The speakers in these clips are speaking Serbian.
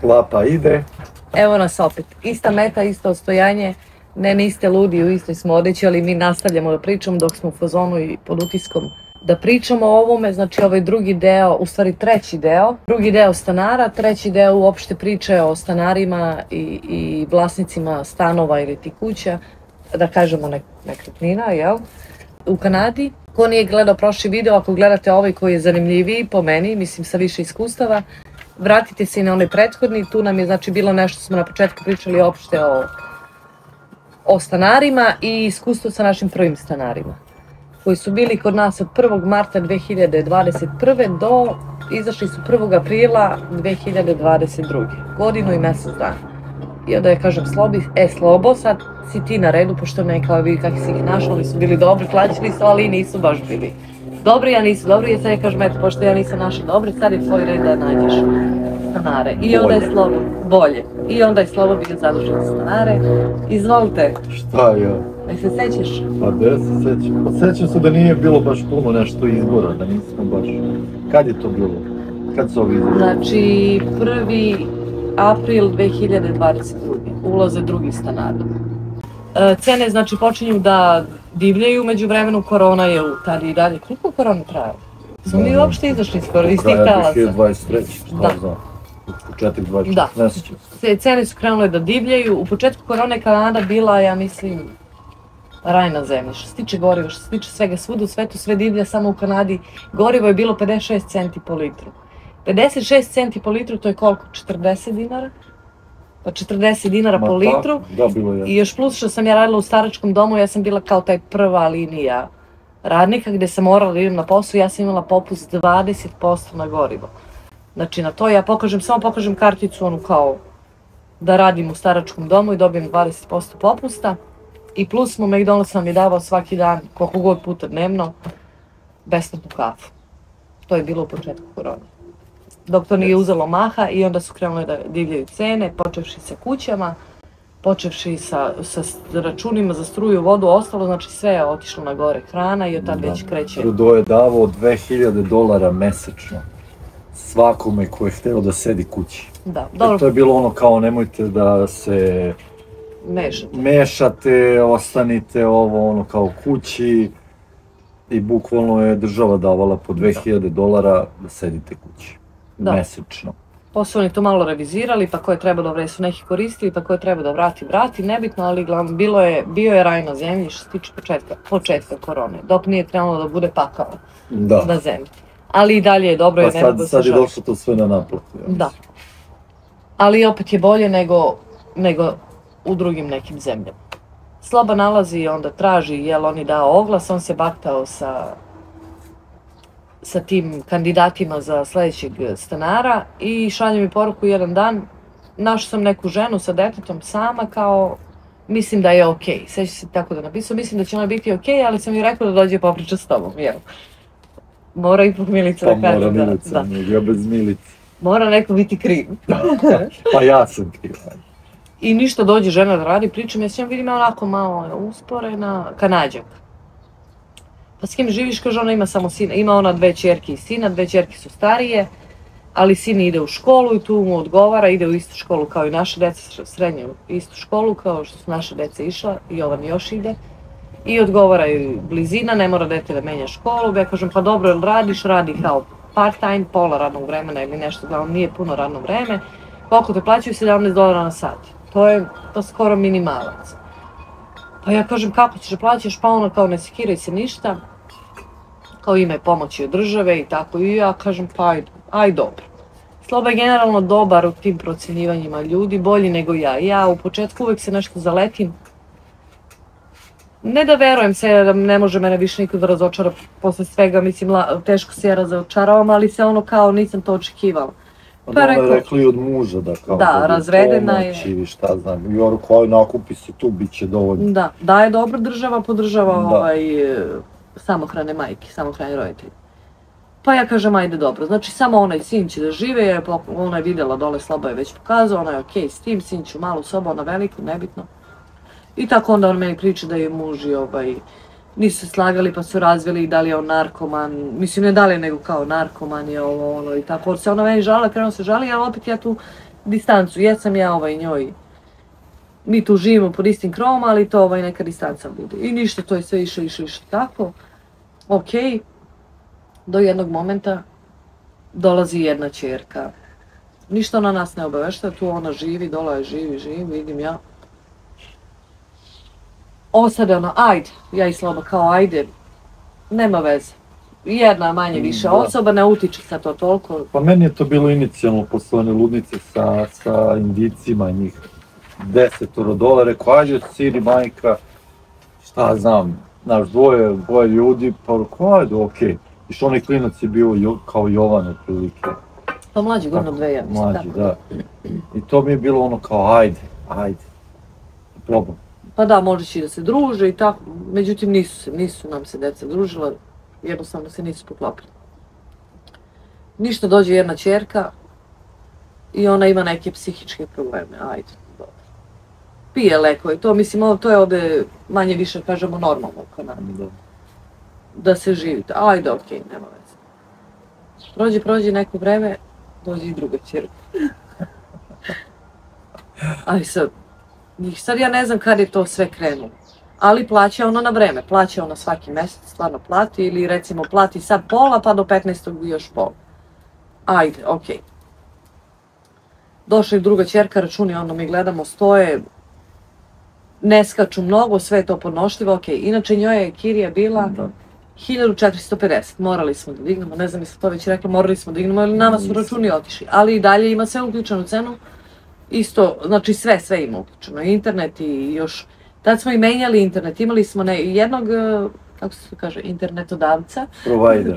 Klapa ide. Evo nas opet. Ista meta, isto odstojanje. Ne, niste ludi, u istoj smo odeći, ali mi nastavljamo da pričamo dok smo u fazonu i pod utiskom da pričamo o ovome. Znači ovaj drugi deo, u stvari treći deo. Drugi deo stanara, treći deo uopšte priče o stanarima i vlasnicima stanova ili ti kuća, da kažemo nekretnina, jel? U Kanadi. Ko nije gledao prošli video, ako gledate ovaj koji je zanimljiviji po meni, mislim sa više iskustava, vratite se i na onaj prethodni. Tu nam je znači bilo nešto, smo na početku pričali opšte o stanarima i iskustvo sa našim prvim stanarima koji su bili kod nas od 1. marta 2021. do izašli su 1. aprila 2022. Godinu i mesec dana. I onda je kažem Slobo, sad si ti na redu, pošto me kao vidi kakvi si ih našli, oni su bili dobri, plaćeni su, ali nisu baš bili dobri, ja nisu dobri, sad ja kažem, eto, pošto ja nisam našao dobri, sad je tvoj red da nađeš stanare. I onda je Slobo, bolje, i onda je Slobo bio zadužen za stanare. Izvolite. Šta je? Se sećaš? Pa da se sećam. Pa sećam se da nije bilo baš puno nešto izbora, da nismo baš... Kad je to bilo? Kad su ovi izbori? Znači, 1. april 2022. Ulaze drugi stanari. Cene, znači, počinju da divljaju, među vremenu korona je tad i dalje. Koliko korona traje? Smo mi uopšte izašli skoro iz tih talaca? 2023. Šta znam? Početak 24. Ne sećam se. Cene su krenule da divljaju. U početku korone Kanada bila, ja mislim, raj na zemlji. Što se tiče goriva, što se tiče svega, svuda u svetu sve divlja, samo u Kanadi gorivo je bilo 56 centi po litru. 56 centi po litru, to je koliko? 40 dinara? Pa 40 dinara po litru. Da, bilo je. I još plus što sam ja radila u staračkom domu, ja sam bila kao taj prva linija radnika gde sam morala da idem na posao, ja sam imala popust 20% na gorivo. Znači na to ja samo pokažem karticu onu kao da radim u staračkom domu i dobijem 20% popusta. I plus mu McDonald's nam je davao svaki dan, koliko god puta dnevno, besplatnu kafu. To je bilo u početku korone. Dok to nije uzelo maha i onda su krenule da divljaju cene, počevši sa kućama, počevši sa računima za struju, vodu, ostalo, znači sve je otišlo na gore, hrana i od tad već kreće. Trudeau je davao $2000 mesečno svakome ko je hteo da sedi kući. Da, dobro. To je bilo ono kao nemojte da se mešate, ostanite ono kao kući i bukvalno je država davala po $2000 da sedite kući. Mesečno. Posle oni to malo revizirali, pa ko je trebao da su neki koristili, pa ko je trebao da vrati, nebitno, ali bio je raj na zemlji što se tiče početka korone, dok nije krenulo da bude pakao na zemlji. Ali i dalje je dobro, jer ne mogu da se sad je došlo to sve na naplatu. Da. Ali opet je bolje nego u drugim nekim zemljama. Sloba nalazi i onda traži, jel on je dao oglas, on se baktao sa tim kandidatima za sledećeg stanara i šalje mi poruku jedan dan, našao sam neku ženu sa detetom sama kao, mislim da je okej. Seća se tako da napisao, mislim da će ona biti okej, ali sam joj rekao da dođe popriča s tobom, jel? Mora ipak Milica da kaže. Pa mora Milica, ja bez Milice. Mora neko biti kriv. Pa ja sam kriv. I ništa, dođe žena da radi, pričam, ja s njom vidim onako malo usporena, Kanadžanka. Pa s kim živiš, kaže, ona ima samo sina, ima ona 2 ćerke i sina, 2 ćerke su starije, ali sin ide u školu i tu mu odgovara, ide u istu školu kao i naše dece, srednju istu školu kao što su naše dece išla, i Jovan još ide. I odgovara joj blizina, ne mora dete da menja školu, ja kažem, pa dobro, jel radiš, radi kao part time, pola radnog vremena ili nešto, uglavnom nije puno radno vreme, koliko te plaćaju? $17 na sat, to je skoro minimalac. Pa ja kažem, kako ćeš da plaćaš, pa ono kao ne sekiraj se ništa, kao ime pomoći od države i tako, i ja kažem, pa aj dobro. Sloba je generalno dobar u tim procenjivanjima ljudi, bolji nego ja. Ja u početku uvek se nešto zaletim. Ne da verujem se, da ne može mene više niko da razočara posle svega, mislim, teško se ja razočaravam, ali se ono kao nisam to očekivala. Pa ona je rekla i od muža da kao da razvedena je. Pomoći, šta znam, i ono koji nakupi se tu, bit će dovoljno. Da je dobro, država podržava samohrane majke, samohrane roditelje. Pa ja kažem, ajde dobro, znači samo onaj sin će da žive, ona je vidjela dole, Sloba je već pokazao, ona je okej s tim, sin će u malu sobu, ona veliku, nebitno. I tako onda on meni priča da je muž i nisu se slagali pa su razveli i da li je on narkoman, mislim ne da li je nego kao narkoman je ovo ono i tako, se ona meni žalila, krenuo se žali, ali opet ja tu distancu, jesam ja njoj, mi tu živimo pod istim krovom, ali to neka distanca bude. I ništa, to je sve išlo tako, okej, do jednog momenta dolazi jedna ćerka. Ništa ona nas ne obavešta, tu ona živi, dole živi, vidim ja. Osade ona, ajde, ja i Sloba kao ajde, nema veze. Jedna manje više osoba, ne utiče sa to toliko. Pa meni je to bilo inicijalno posle one ludnice sa Indijcima, njih 10 dole, rekao ajde siri majka, šta znam, znaš, dvoje ljudi, pa rekao ajde, okej. I što onaj klinac je bio kao Jovan otprilike. Pa mlađi, godinu 2, ja mislim. Mlađi, da. I to mi je bilo ono kao ajde, probam. Pa da, možda će da se druže i tako, međutim nisu nam se deca družila, jednostavno se nisu poklopili. Ništa, dođe jedna ćerka i ona ima neke psihičke probleme, ajde, dobro. Pije lekove, to mislim, to je ovde manje više, kažemo, normalno kod nas. Da se živite, ajde, okej, nema veze. Prođe neko vreme, dođe i druga ćerka. Ali sad ja ne znam kad je to sve krenulo, ali plaća ona na vreme, plaća ona svaki mesec, stvarno plati, ili recimo plati sad pola pa do 15. još pola. Ajde, okej. Došla je druga ćerka, računi, mi gledamo, stoje, ne skaču mnogo, sve je to podnošljivo, okej. Inače njoj je kirija bila 1450, morali smo da dignemo, ne znam, to već rekla, morali smo da dignemo, jer nama su računi otišli, ali i dalje ima sve uključenu cenu. Isto, znači sve ima uključeno, internet i još, tad smo i menjali internet, imali smo jednog, kako se kaže, internetodavca,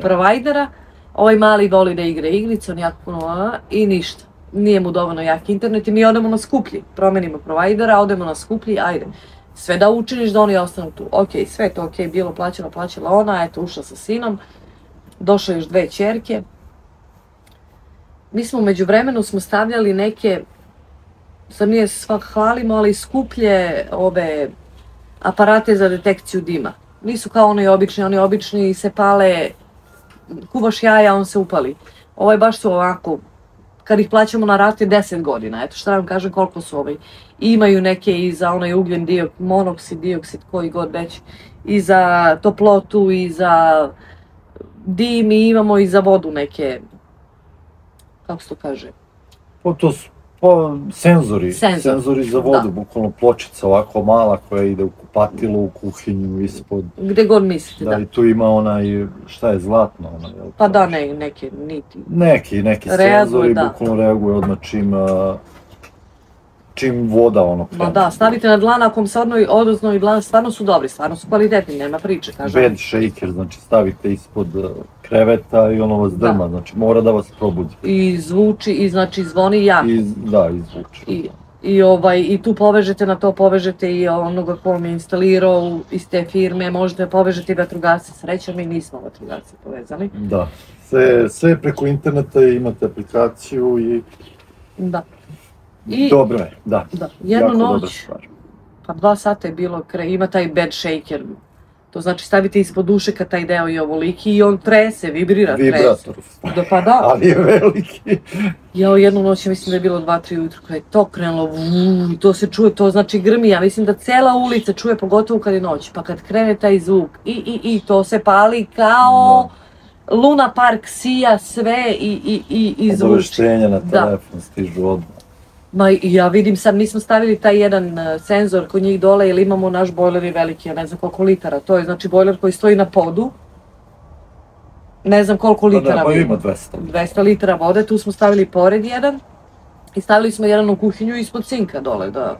provajdera, ovaj mali voli da igra igrice, on jako puno, i ništa, nije mu dovoljno jak internet i mi odemo na skuplji, promenimo provajdera, odemo na skuplji, ajde, sve da učiniš da oni ostanu tu, okej, sve je to okej, bilo plaćeno, plaćala ona, eto, ušla sa sinom, došle još 2 ćerke, mi smo umeđu vremenu stavljali neke, sad nije svak hvalimo, ali skuplje ove aparate za detekciju dima. Nisu kao oni obični se pale, kuvaš jaja, on se upali. Ovaj baš su ovako, kad ih plaćamo na rate 10 godina, eto šta vam kažem koliko su imaju neke i za onaj ugljen monoksid, dioksid, koji god već, i za toplotu, i za dim, i imamo i za vodu neke, kako se to kaže? Senzori za vodu, bukvalno pločica ovako mala koja ide u kupatilo, u kuhinju, ispod. Gde god mislite, da. I tu ima onaj, šta je, zlatno? Pa da, neke niti. Neki senzori, bukvalno reaguje odmah čim voda krene. Ma da, stavite na dlan, ako vam se odozno i dlan, stvarno su dobri, stvarno su kvalitetni, nema priče, kažem. Bed shaker, znači stavite ispod kreveta i ono vas drma, znači mora da vas probudi. I zvuči, i znači zvoni jako. Da, i zvuči. I tu povežete i onoga ko vam je instalirao iz te firme, možete povežete i vatrogasce, sreća mi nismo vatrogasce povezali. Da, sve preko interneta imate aplikaciju i... Da. Dobro je, da. Jednu noć, pa 2 sata je bilo, ima taj bed shaker, to znači stavite ispod ušeka taj deo i ovoliki i on trese, vibrira, trese. Vibrator, ali je veliki. Jednu noć, mislim da je bilo 2-3 ujutru, kada je to krenulo, i to se čuje, to znači grmi, ja mislim da cela ulica čuje, pogotovo kad je noć, pa kad krene taj zvuk, i to se pali kao Luna Park, sija sve i zvuči. Obaveštenja na telefon stižu odmah. Ma ja vidim sad, mi smo stavili taj jedan senzor kod njih dole, jer imamo naš bojler je veliki, ja ne znam koliko litara, to je znači bojler koji stoji na podu, ne znam koliko litara. Pa ima 200. 200 litara vode, tu smo stavili pored jedan i stavili smo jedan u kuhinju ispod sinka dole, da,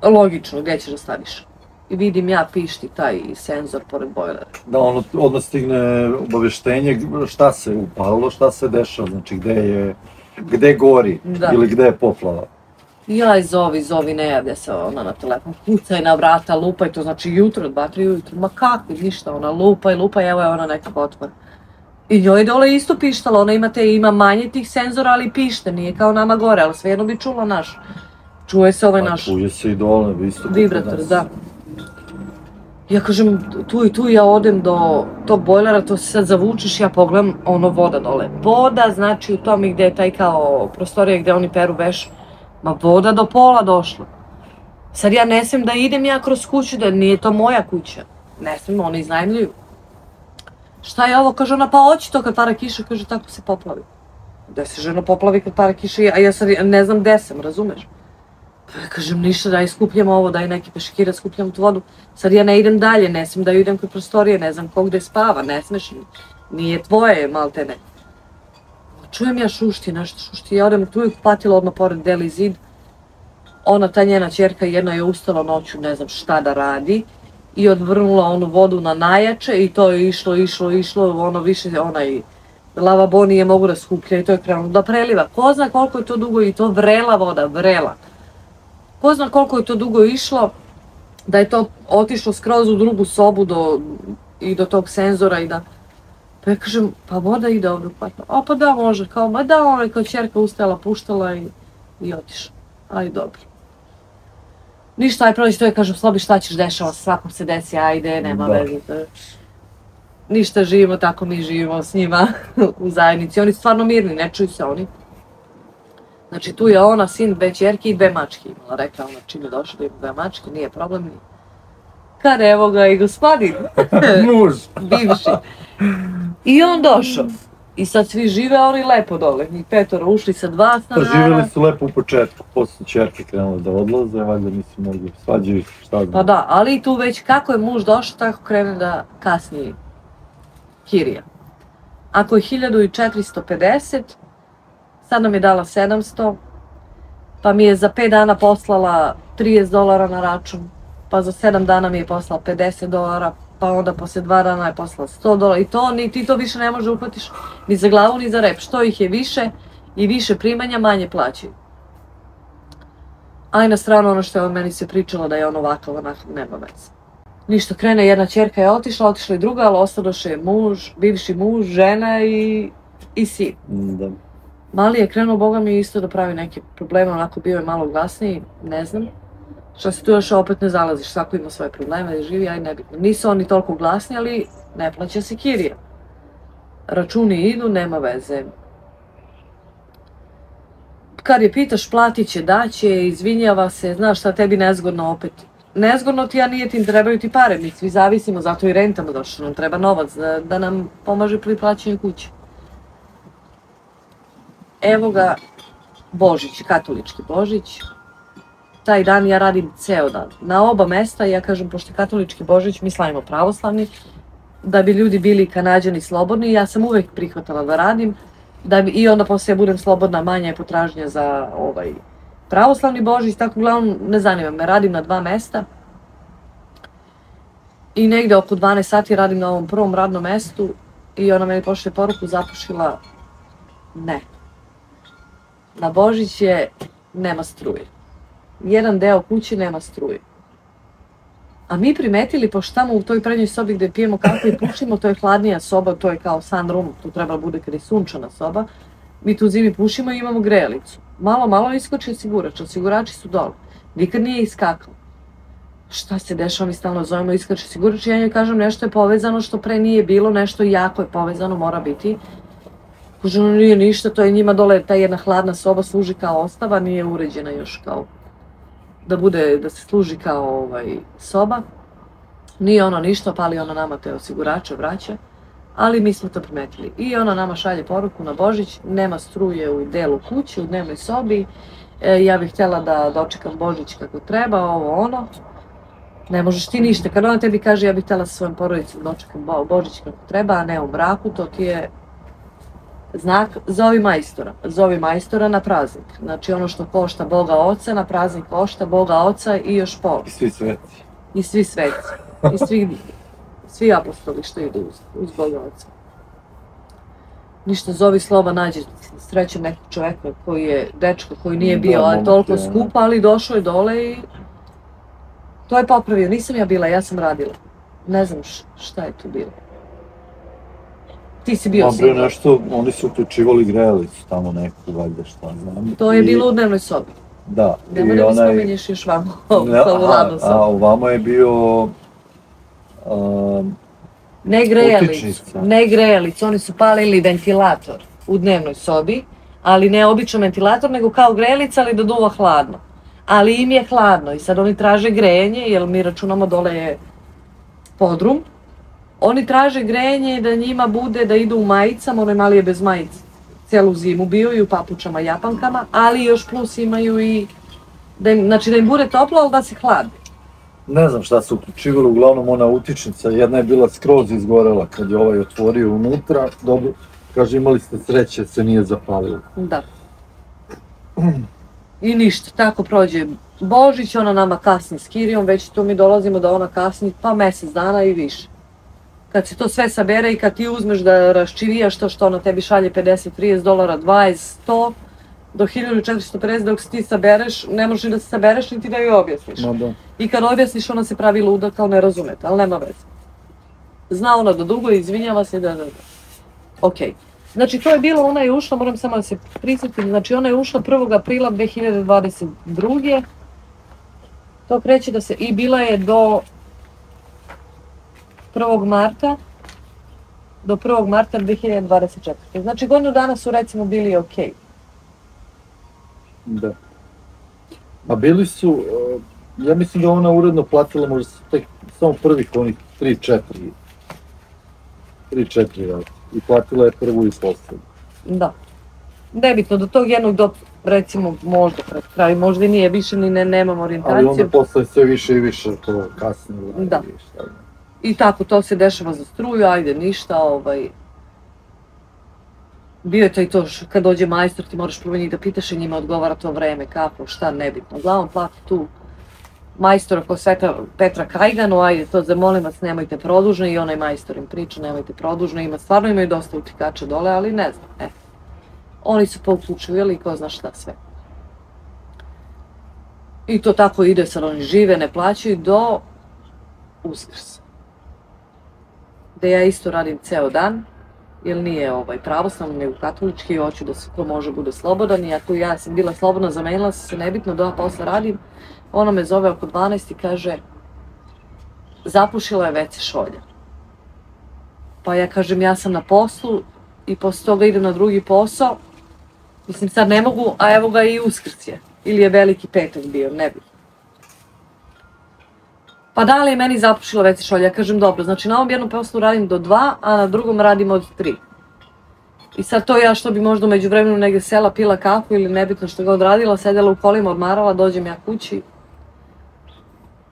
logično, gdje ćeš da staviš. I vidim ja pišti taj senzor pored bojlera. Da, odmah stigne obaveštenje šta se upalilo, šta se dešava, znači gde gori ili gde je poplava. Jaj, zovi, ne javlja se ona na telefon, kucaj na vrata, lupaj, to znači jutro, 2-3 ujutru, ma kakvi, ništa, ona lupaj, evo je ona nekako otvor. I njoj dole isto pištala, ona ima manje tih senzora, ali pište, nije kao nama gore, ali svejedno bi čula naš. Čuje se ovaj naš... Čuje se i dole, isto. Vibrator, da. Ja kažem, tu i tu ja odem do tog bojlera, to se sad zavučeš, ja pogledam, ono voda dole. Voda, znači u tome gde je taj kao prostorija gde oni peru veš, ma voda do pola došla. Sad ja ne smijem da idem ja kroz kuću, da nije to moja kuća. Ne smijem, oni iznajmljuju. Šta je ovo? Kaže ona, pa hoći to kad para kiša, kaže tako se poplavi. Gde se žena poplavi kad para kiša, a ja sad ne znam gde sam, razumeš? Pa ja kažem, ništa, daj skupljam ovo, daj neki peškira, skupljam tu vodu. Sad ja ne idem dalje, ne smijem da idem kod prostorije, ne znam ko gde spava, ne smeš, nije tvoje, maltene. Čujem ja šušti, nešto šušti, ja odem tu i kupatila odmah pored deli zid. Ona, ta njena ćerka, jedna je ustala noću, ne znam šta da radi, i odvrnula onu vodu na najjače i to je išlo, ono više, onaj lavabo nije mogu da skuplja i to je krenulo da preliva. Ko zna koliko je to dugo i to vrela voda, vrela. Ko zna koliko je to dugo išlo, da je to otišlo skroz u drugu sobu i do tog senzora i da... Pa ja kažem, pa voda ide ovdje upatno. O pa da može, kao, ma da, ona je kao ćerka ustajala, puštala i otišla. Aj dobro. Ništa, aj prođi to je, kažem, Slobi, šta ćeš, dešava, svakom se desi, ajde, nema veze. Ništa, živimo tako, mi živimo s njima u zajednici. Oni su stvarno mirni, ne čuju se oni. Znači, tu je ona, sin, dve ćerke i dve mačke imala. Rekla ona, čim je došla da ima dve mačke, nije problem. Kad evo ga i gospodin. Muž. Bivši. I on došao. I sad svi žive, oni lepo dole. I petoro ušli sa dva stanara. Pa živjeli su lepo u početku, posle su ćerke krenule da odlaze, valjda nisu mogli, svađaju se, šta znam. Pa da, ali tu već kako je muž došao, tako krene da kasnije kirija. Ako je 1450, sad nam je dala 700, pa mi je za 5 dana poslala $30 na račun, pa za 7 dana mi je poslala $50, pa onda poslije 2 dana je poslala $100 i to, ni ti to više ne može uhvatiš ni za glavu ni za rep. Što ih je više i više primanja, manje plaćaju. A i na stranu ono što je on meni se pričalo da je on ovakav, onako, nema veze. Ništa, krene, jedna ćerka je otišla i druga, ali ostadoše muž, bivši muž, žena i sin. Da. Mali je krenuo, boga mi, isto da pravi neke probleme, onako bio je malo glasniji, ne znam. Što se tu još opet ne zalaziš, svako ima svoje probleme da živi, aj nebitno. Nisu oni toliko glasni, ali ne plaća se kirija. Računi idu, nema veze. Kad je pitaš, platit će, daće, izvinjava se, znaš šta, tebi nezgodno opet. Nezgodno ti, a nije ti, trebaju ti pare, mi svi zavisimo, zato i rentamo došlo, nam treba novac da nam pomaže pri plaćanju kuće. Evo ga Božić, katolički Božić. Taj dan ja radim ceo dan. Na oba mesta, ja kažem, pošto je katolički Božić, mi slavimo pravoslavni, da bi ljudi bili Kanađani slobodni, ja sam uvek prihvatala da radim, i onda poslije budem slobodna, manja je potražnja za pravoslavni Božić, tako uglavnom ne zanima me, radim na 2 mesta. I negde oko 12 sati radim na ovom prvom radnom mestu i ona meni pošle poruku, zapušila, ne. Na Božić je, nema struje. Jedan deo kuće nema struje. A mi primetili, pošto tamo u toj prednjoj sobi gde pijemo kafu i pušimo, to je hladnija soba, to je kao sunroom, tu treba bude kada je sunčana soba. Mi tu zimi pušimo i imamo grejalicu. Malo iskoči osigurač, osigurači su dole. Nikad nije iskakao. Šta se dešava, mi stalno zovemo iskače osigurač i ja njoj kažem nešto je povezano što pre nije bilo, nešto jako je povezano, mora biti. Kažem, nije ništa, to je njima dole, ta jedna hladna soba služi kao ostava, nije uređena još kao da se služi kao soba. Nije ono ništa, pali ona nama te osigurače, vraća, ali mi smo to primetili. I ona nama šalje poruku na Božić, nema struje u delu kuće, u dnevnoj sobi, ja bih htjela da dočekam Božić kako treba, ovo ono. Ne možeš ti ništa, kad ona tebi kaže ja bih htjela sa svojom porodicom dočekam Božić kako treba, a ne u mraku, to ti je znak, zovi majstora na praznik. Znači ono što košta Boga Oca, na praznik košta Boga Oca i još pola. I svi sveci. I svi sveci. I svi apostoli što idu uz Boga Oca. Ništa, zovi Sloba, nađe srećem nekog čoveka koji je dečko, koji nije bio toliko skupa, ali došao je dole i to je popravio. Nisam ja bila, ja sam radila. Ne znam šta je tu bilo. Ti si bio sigurno. Nešto, oni su uključivali grejalicu tamo neku, valjda šta znam. To je bilo u dnevnoj sobi. Da. Nemoj da mi spominješ još vamo, ovu ladnu sobu. A ovamo je bio Ne grejalicu, oni su palili ventilator u dnevnoj sobi, ali ne običan ventilator, nego kao grejalica, ali da duva hladno. Ali im je hladno i sad oni traže grejanje, jer mi računamo dole je podrum. Oni traže grejanje da njima bude da idu u majicama, onaj mali je bez majica. Celu zimu bio i u papučama japankama, ali još plus imaju i, znači da im bude toplo, ali da se hladi. Ne znam šta se uključivalo, uglavnom ona utičnica, jedna je bila skroz izgorela kad je ovaj otvorio unutra, dobro, kaže imali ste sreće, se nije zapalilo. Da. I ništa, tako prođe Božić, ona nama kasni s Kirijom, već tu mi dolazimo da ona kasni pa mjesec dana i više. Kad se to sve sabere i kad ti uzmeš da raščivijaš to što ona tebi šalje 50, 30 dolara, 20, 100, do 1450 dok se ti sabereš, ne možeš da se sabereš niti da joj objasniš. I kad objasniš ona se pravi luda kao ne razumete, ali nema veze. Zna ona da dugo izvinjava se da. Okej. Znači to je bilo, ona je ušla, moram samo da se prisjetim, znači ona je ušla 1. aprila 2022. To kreće da se, i bila je do 1. marta, do 1. marta 2024. Znači godinu dana su recimo bili okej. Da. A bili su, ja mislim da ona uredno platila možda tek samo prvih onih 3-4 rata. I platila je prvu i posljednju. Da. Nebitno, do tog jednog do, recimo, možda pred kraj, možda i nije više, ni nemam orijentaciju. Ali onda posle sve više i više to kasnije. Da. I tako, to se dešava za struju, ajde, ništa, Bio je to i to, kad dođe majstor ti moraš prvo njih da pitaš i njima odgovara to vreme, kako, šta, nebitno. Uglavnom plati tu majstora ko Sveta Petra Kajganu, ajde to za molim vas nemojte produžno i onaj majstor im priča nemojte produžno, stvarno imaju dosta utikača dole, ali ne znam, Oni su pouključivali i ko zna šta sve. I to tako ide, sad oni žive, ne plaćaju do Uskrsa. Da ja isto radim ceo dan, jer nije pravoslavno, nego katolički, hoću da ko može bude slobodan i ako ja sam bila slobodna, zamenila sam se nebitno da posle radim, ona me zove oko 12 i kaže zapušila je WC šolja. Pa ja kažem ja sam na poslu i posle toga idem na drugi posao, mislim sad ne mogu, a evo ga i Uskrs je, ili je Veliki petak bio, ne bi. Pa da li je meni zapušila WC šolja, ja kažem dobro, znači na ovom jednom poslu radim do 2, a na drugom radim od 3. I sad to ja što bi možda umeđu vremenu negdje sela, pila kafu ili nebitno što ga odradila, sedela u kolima, odmarala, dođem ja kući,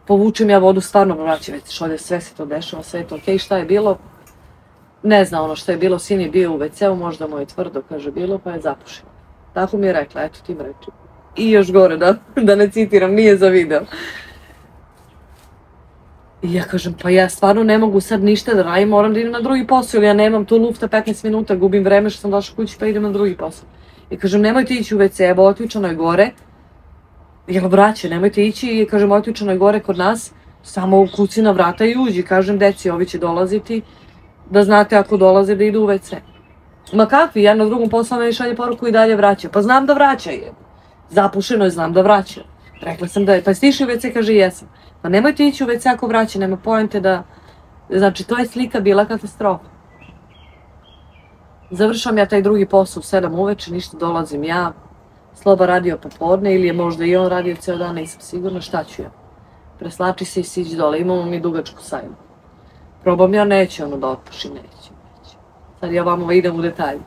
povučem ja vodu, stvarno vraćam WC šolje, sve se to dešava, sve je to okej, šta je bilo? Ne zna ono što je bilo, sin je bio u WC-u, možda mu je tvrdo, kaže bilo, pa je zapušila. Tako mi je rekla, eto tim reči. I još gore, da ne citiram, nije za video. I ja kažem, pa ja stvarno ne mogu sad ništa da radim, moram da idem na drugi posao, jer ja nemam tu lufta 15 minuta, gubim vreme što sam došla kući pa idem na drugi posao. I kažem, nemojte ići u WC, evo otključano je gore. Jel braće, nemojte ići, i kažem, otključano je gore kod nas, samo kuci na vrata i uđi, kažem, deci, ovi će dolaziti, da znate ako dolaze da idu u WC. Ma kakvi, ja na drugom poslu meni šalje poruku i dalje vraća, pa znam da vraća je. Zapušeno je, znam da vraća. Rekla sam da je, pa jesi išli u WC, kaže jesam. Pa nemojte ići u WC ako vraća, nema poente da, znači to je slika bila katastrofa. Završam ja taj drugi posao u 7 uveče, ništa, dolazim ja, Sloba radio popodne ili je možda i on radio ceo dan, nisam sigurna, šta ću ja. Preslači se i siđi dole, imamo mi dugačku sajmu. Probam ja, neće ono da otpuši, neće. Sad ja vamo idem u detalje.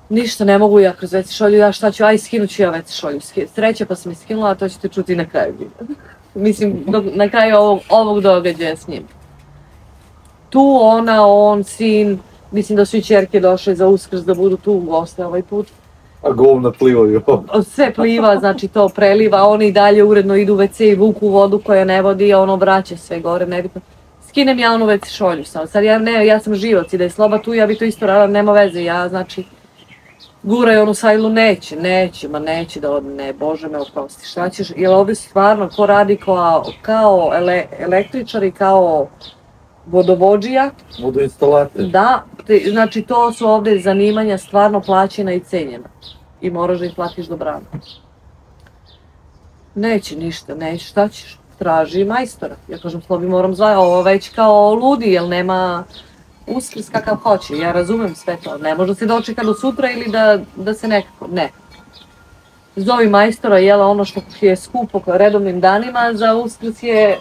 Ništa, ne mogu ja kroz WC šolju, ja šta ću, aj skinut ću ja WC šolju. Sreće pa sam je skinula, a to ćete čuti na kraju videa. Mislim, na kraju ovog događaja s njim. Tu ona, on, sin, mislim da su i ćerke došle za Uskrs da budu tu u goste ovaj put. A govna plivaju. Sve pliva, znači to preliva, oni i dalje uredno idu u WC i vuku vodu koja ne vodi, a ono vraća sve gore, nebitno. Skinem ja onu WC šolju sad ja sam život i da je Sloba tu, ja bi to isto radila, nema veze, ja znači guraj onu sajlu, neće da odne, Bože me oprosti, šta ćeš, jer ovdje stvarno ko radi kao električar i kao vodovodžija. Vodoinstalater. Da, znači to su ovdje zanimanja stvarno plaćena i cenjena i moraš da ih platiš dobrano. Neće ništa, šta ćeš, traži majstora. Ja kažem, Slobi, moram zvati, ovo već kao ludi, jer nema Uskrs kakav hoće. Ja razumem sve to. Ne može se dočeka do sutra ili da se nekako, ne. Zovi majstora, jela ono što je skupo redovnim danima, za Uskrs je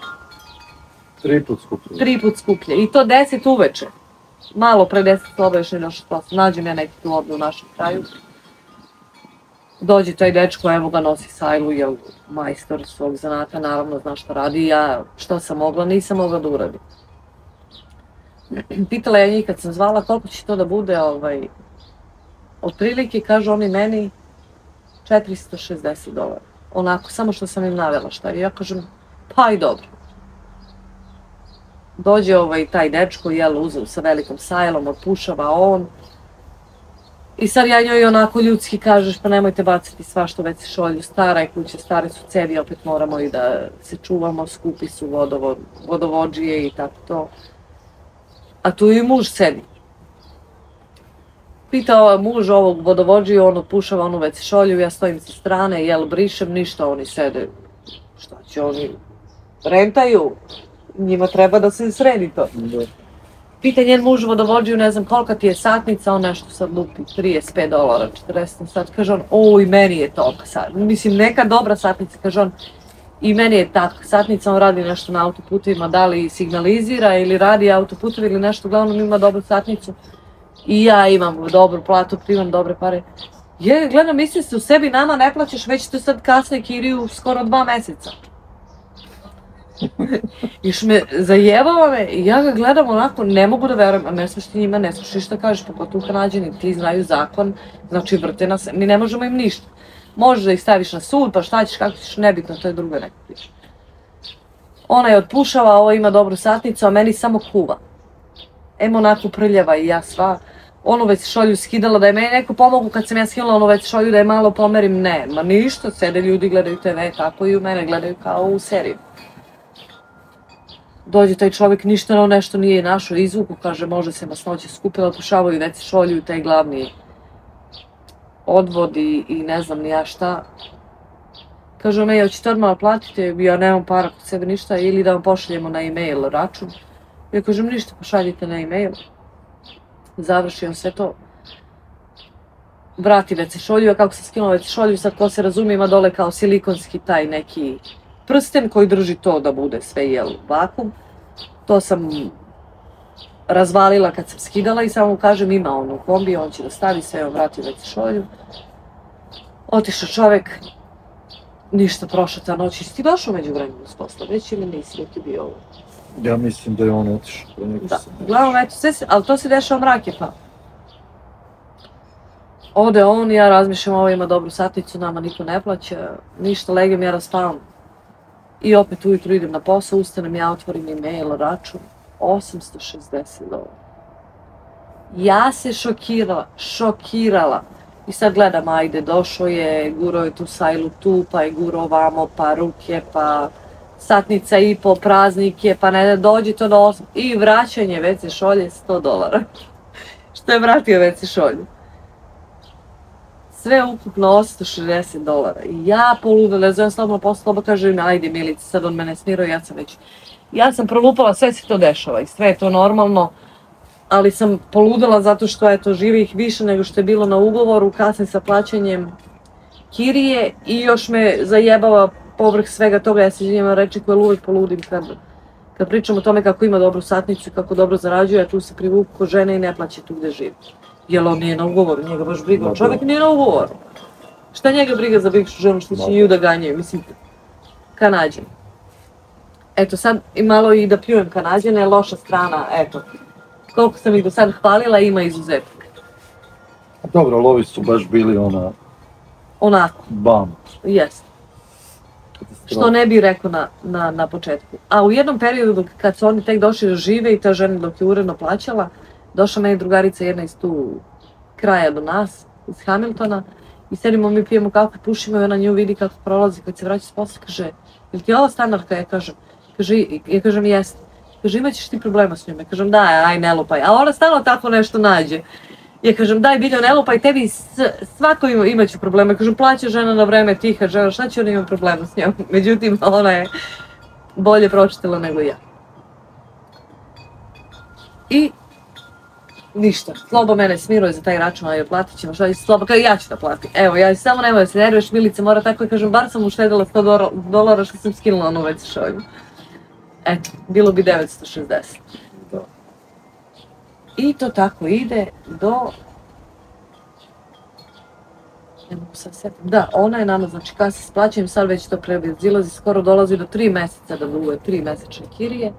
3 put skuplje. 3 put skuplje. I to 10 uveče. Malo pre 10 soba još nešto posle. Nađem ja neki tu ovdje u našem kraju. Dođe taj dečko, evo ga nosi sajlu, jer majstor svog zanata naravno zna šta radi. Ja što sam mogla, nisam mogla da uradim. Pitala ja njih kad sam zvala koliko će to da bude, otprilike kažu oni meni $460. Onako, samo što sam im navela šta je. Ja kažem, pa i dobro. Dođe taj dečko, uzeo sa velikom sajlom, otpušava on. I sad ja njoj onako ljudski kažeš, pa nemojte baciti svašta u WC šolju, stara je kuća, stare su cevi, opet moramo i da se čuvamo, skupi su vodovodžije i tako to. A tu i muž sedi. Pitao muž ovog vodovodžiju, on otpušava onu WC šolju, ja stojim sa strane, brišem, ništa, oni sede. Šta će oni? Rentaju. Njima treba da se sredi to. Pita njen muž vodovodžiju, ne znam kolika ti je satnica, on nešto sad lupi, $35, 40 sat. Kaže on, oj, meni je tolika satnica. Mislim, neka dobra satnica, kaže on, i meni je takva satnica, on radi nešto na autoputovima, da li signalizira ili radi autoputovi ili nešto, uglavnom ima dobru satnicu. I ja imam dobru platu, primam dobre pare. Gledam, mislim se, u sebi nama ne plaćaš, već tu sad kasne kiriju skoro 2 meseca. Još me zajebava me i ja ga gledam onako, ne mogu da verujem, a ne smiješ ti njima, ne smiješ ništa kažeš, pogotovo Kanadjani, ti znaju zakon, znači vrte nas, mi ne možemo im ništa. Možeš da ih staviš na sud, pa šta ćeš, kako ćeš, nebitno, to je druga neka priča. Ona je otpušava, ovo ima dobru satnicu, a meni samo kuva. Onako prljava i ja sva. Onu već šolju skidala, da je meni neko pomogu kad sam ja skinula onu već šolju, da je malo pomerim, ne, ma ništa, sede ljudi, gledaju TV, tako i u mene, gledaju kao u seriju. Dođe taj čovjek, ništa na nešto nije našao izvuku, kaže može se masnoće skupila, otpušavaju već šolju i taj glavni odvod i ne znam ni ja šta. Kaže me, hoćete odmah platiti, ja nemam para kod sebe ništa, ili da vam pošaljemo na e-mail račun. Ja kažem ništa, pošaljite na e-mail. Završi on sve to. Vrati već šolju, a kako se skinula već šolju, sad ko se razumije, ima dole kao silikonski taj neki prsten koji drži to da bude sve vakum. To sam razvalila kad sam skidala i samo mu kažem ima on u kombi, on će da stavi sve, on vrati već šolju. Otišao čovek, ništa, prošla ta noć. Jesi ti došao među vremenu s posla već ili nisi da ti bio ovo? Ja mislim da je on otišao. Da, uglavnom eto, ali to se dešava mrak je pa. Ode on, ja razmišljam, ovo ima dobru satnicu, nama niko ne plaća, ništa, legem, ja raspavam. I opet ujutru idem na posao, ustanem, ja otvorim e-mail, račun, $860. Ja se šokirala. I sad gledam, ajde, došao je, gurao je tu sajlu tu, pa je gurao vamo, pa ruke, pa satnica i po praznike, pa ne da dođe to do 8. I vraćanje WC šolje $100. Što je vratio WC šolju? Sve ukupno $860. I ja poludala, zovem slobodno posla, Sloba kaže mi, ajde Milice, sad on mene smirao, ja sam prolupala, sve se to dešava i sve je to normalno, ali sam poludala zato što eto, živi ih više nego što je bilo na ugovoru, kasnim sa plaćanjem kirije i još me zajebava povrh svega toga, ja se njima reči koje uvijek poludim kad pričam o tome kako ima dobru satnicu i kako dobro zarađuje, a tu se privuku ko žene i ne plaće tu gde živi. Jer on nije na ugovoru, njega baš briga, čovjek nije na ugovoru. Šta njega briga za bivšu ženu što će nju da ganjaju, mislim, Kanadjani. Eto sad i malo i da pljujem Kanadjane, loša strana, eto. Koliko sam ih do sad hvalila, ima izuzetak. Dobro, lovi su baš bili onako. Bam. Jeste. Što ne bih rekao na početku. A u jednom periodu kad su oni tek došli da žive i ta žena dok je uredno plaćala, došla meni drugarica jedna iz tu kraja do nas, iz Hamiltona, i sedimo mi pijemo kafu, pušimo i ona nju vidi kako prolazi, kad se vraća s posla, kaže, jel ti ova stanarka? Ja kažem, jeste. Kaže, imaćeš ti problema s njom? Ja kažem, daj, aj ne lupaj. A ona stalno tako nešto nađe. Ja kažem, daj Biljo, ne lupaj, tebi svako imaću problema. Ja kažem, plaća žena na vreme, tiha žena, šta će ona imati problema s njom? Međutim, ona je bolje pročitala nego ja. I ništa, Slobo mene smiruje za taj račun, ajde platit ćemo, šta je Slobo, kao ja ću da platim. Evo, ja samo nemoj da se nervuješ, Milica mora tako i kažem, bar sam uštedila $100 što sam skinula onu već šojbu. Eto, bilo bi 960. Da. I to tako ide do... Ne mogu sad sjetiti. Da, ona je nama, znači kada se isplaćujem, sad već to prezilazi, skoro dolazi do 3 meseca da duguje 3 mesečne kirije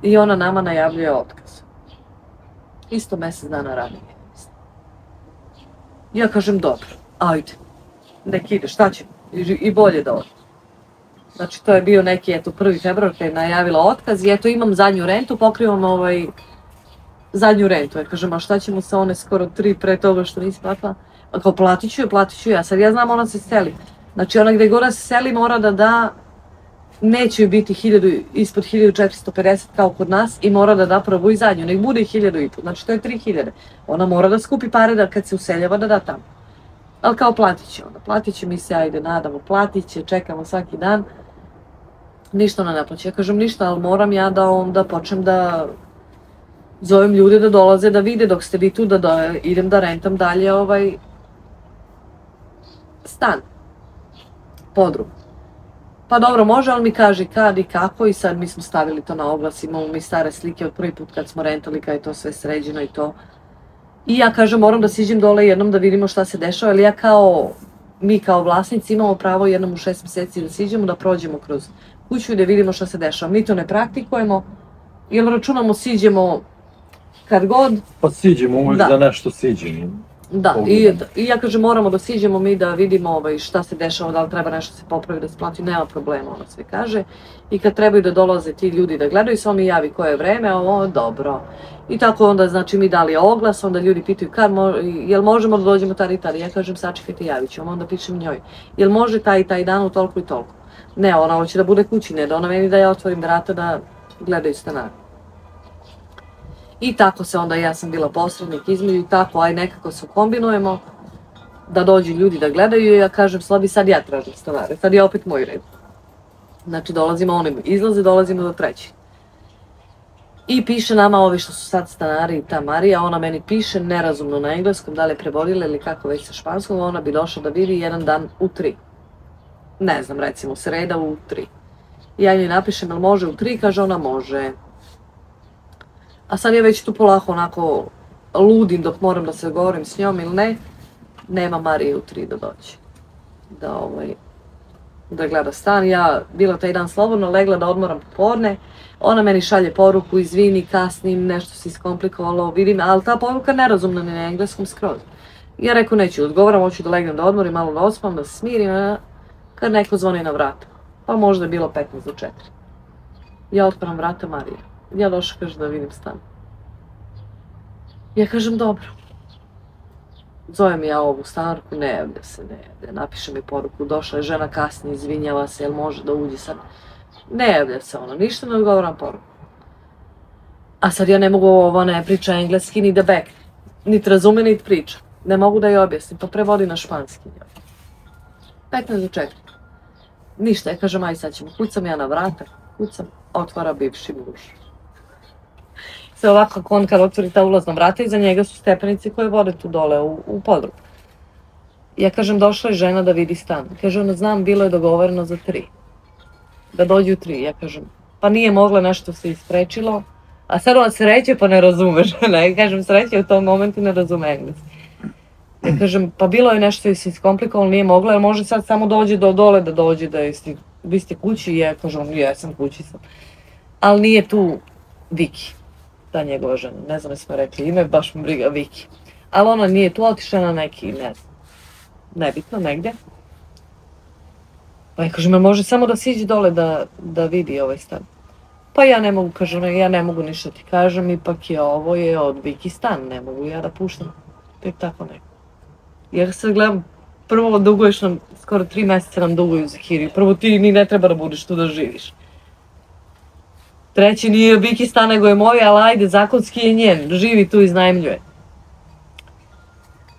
i ona nama najavljuje otkaz. Isto mjesec dana ranije. Ja kažem dobro, ajde, nek ide, šta će, i bolje da ode. Znači to je bio neki, eto, 1. februar kad je najavila otkaz i eto imam zadnju rentu, pokrivam zadnju rentu. Ja kažem, a šta ćemo sa one skoro 3 pre toga što nisi platila? A kao platit ću ja, sad ja znam ona se seli. Znači ona gdje god se seli mora da da, neće joj biti ispod 1450 kao kod nas i mora da da prvu i zadnju, nek bude 1500, znači to je 3000. Ona mora da skupi pare da kad se useljava da da tamo. Ali kao platit će mi se, ajde nadamo, platit će, čekamo svaki dan. Ništa ona ne plaća, ja kažem ništa, ali moram ja da onda počnem da zovem ljude da dolaze da vide dok ste vi tu da idem da rentam dalje stan, podrum. Pa dobro, može, ali mi kaže kad i kako i sad mi smo stavili to na oglas, imamo mi stare slike od prvi put kad smo rentali, kad je to sve sređeno i to. I ja kažem, moram da siđem dole jednom da vidimo šta se dešava, jer mi kao vlasnici imamo pravo jednom u 6 mjeseci da siđemo, da prođemo kroz kuću i da vidimo šta se dešava. Mi to ne praktikujemo, jer računamo siđemo kad god. Pa siđemo uvijek da nešto siđemo. Da, i ja kažem moramo da siđemo mi da vidimo šta se dešava, da li treba nešto se popravi, da se plati, nema problema, ona sve kaže. I kad trebaju da dolaze ti ljudi da gledaju, samo mi javi koje je vreme, ovo dobro. I tako onda, znači mi dali oglas, onda ljudi pitaju jel možemo da dođemo tada i tada, ja kažem sačekajte, javit ću vam, onda pišem njoj. Jel može taj i taj dan u toliko i toliko? Ne, ona hoće da bude kući, ne da ona meni da ja otvorim vrata da gledaju stanari. I tako se onda, ja sam bila posrednik između i tako, aj nekako se kombinujemo, da dođu ljudi da gledaju i ja kažem Slabi sad ja tražim stanare, sad je opet moj red. Znači dolazimo, oni izlaze, dolazimo do 3. I piše nama ovi što su sad stanari i ta Marija, ona meni piše nerazumno na engleskom, da li je prevodila ili kako već sa španskom, ona bi došla da vidi jedan dan u 3. Ne znam, recimo sreda u 3. Ja njoj napišem, jel može u 3, kaže ona može. A sad ja već tu polako onako ludim dok moram da se govorim s njom ili ne, nema Marije u 3 da dođe. Da gleda stan, ja bila taj dan slobodno, legla da odmoram popodne, ona meni šalje poruku, izvini, kasnim, nešto se iskomplikovalo, vidim, ali ta poruka nerazumna ni na engleskom skroz. Ja rekao neću, odgovaram, hoću da legnem da odmorim, malo da ospam, da se smirim, kad neko zvoni na vrata. Pa možda je bilo 15 do 4. Ja otvaram vrata Marije. Ja došla, kaže da vidim stan. Ja kažem dobro. Zovem ja ovu stanarku, ne javlja se, napiše mi poruku, došla je žena kasnije, izvinjava se, jel može da uđe sad. Ne javlja se ona, ništa ne odgovaram poruku. A sad ja ne mogu, ova ne priča engleski ni da bekne, niti razume, niti priča. Ne mogu da joj objasnim, pa prevodi na španski. 15 do 4. Ništa, ja kažem, aj sad ćemo, kucam ja na vrata, kucam, otvara bivši muž. Sve ovako, kako on kad otvori ta ulazna vrata, iza njega su stepenice koje vode tu dole u podrum. Ja kažem, došla je žena da vidi stan. Kaže ona, znam, bilo je dogovoreno za 3. Da dođe u 3. Ja kažem, pa nije mogla, nešto se isprečilo. A sad ona sreće pa ne razume žena. Ja kažem, sreće u tom momentu ne razume engleski. Ja kažem, pa bilo je nešto i se iskomplikovalo, nije mogla, jer može sad samo dođe do dole da dođe da vi ste kući. Ja kažem, jesam, kući sam. Ali nije tu Viki, ta njegova žena, ne znam da smo rekli ime, baš mi briga Viki. Ali ona nije tu, otišla na neki, ne znam, nebitno, negdje. Pa ja kažem, može samo da siđe dole da vidi ovaj stan. Pa ja ne mogu, kažem, ja ne mogu ništa ti kažem, ipak je ovo je od Viki stan, ne mogu ja da puštam. Tek tako neko. Jer sad gledam, prvo duguješ nam, skoro 3 mjeseca nam duguju za kiriju, prvo ti ni ne treba da budeš tu da živiš. 3. nije Viki stan, nego je moj, ali ajde, zakonski je njen, živi tu, iznajmljuje.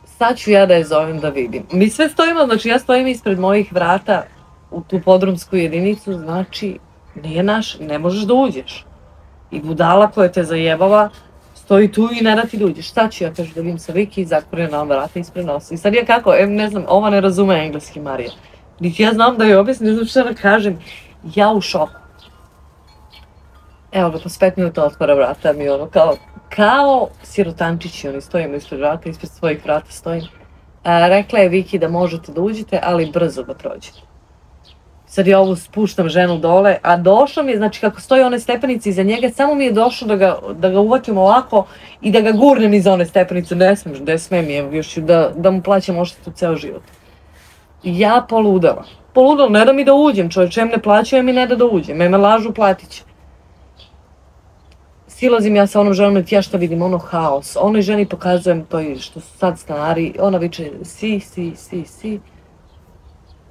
Sad ću ja da je zovem da vidim. Mi sve stojimo, znači ja stojim ispred mojih vrata u tu podrumsku jedinicu, znači nije naš, ne možeš da uđeš. I budala koja te zajebava, stoji tu i ne da ti da uđeš. Šta ću ja, kažu, da vidim sa Viki i zakure nam vrata ispred nosa. I sad ja kako, ne znam, ova ne razume engleski, Marija. Niti ja znam da joj objasnim, ne znam šta da kažem. Ja u šoku. Evo ga, posle 5 minuta otvara vrata mi ono kao sirotančići, oni stojimo ispred vrata, ispred svojih vrata stojim. Rekla je Viki da možete da uđete, ali brzo da prođete. Sad ja ovu spuštam ženu dole, a došlo mi je, znači kako stoji one stepenice iza njega, samo mi je došlo da ga uvatim ovako i da ga gurnem iza one stepenice, ne smem je, još ću da mu plaćam oštetu ceo život. Ja poludela, ne da mi da uđem, čovječ, em ne plaćaju, em mi ne da uđem, em me lažu, platit će. Silazim ja sa onom ženom i ja šta vidim, ono haos, onoj ženi pokazujem to što su sad stanari, ona viče si,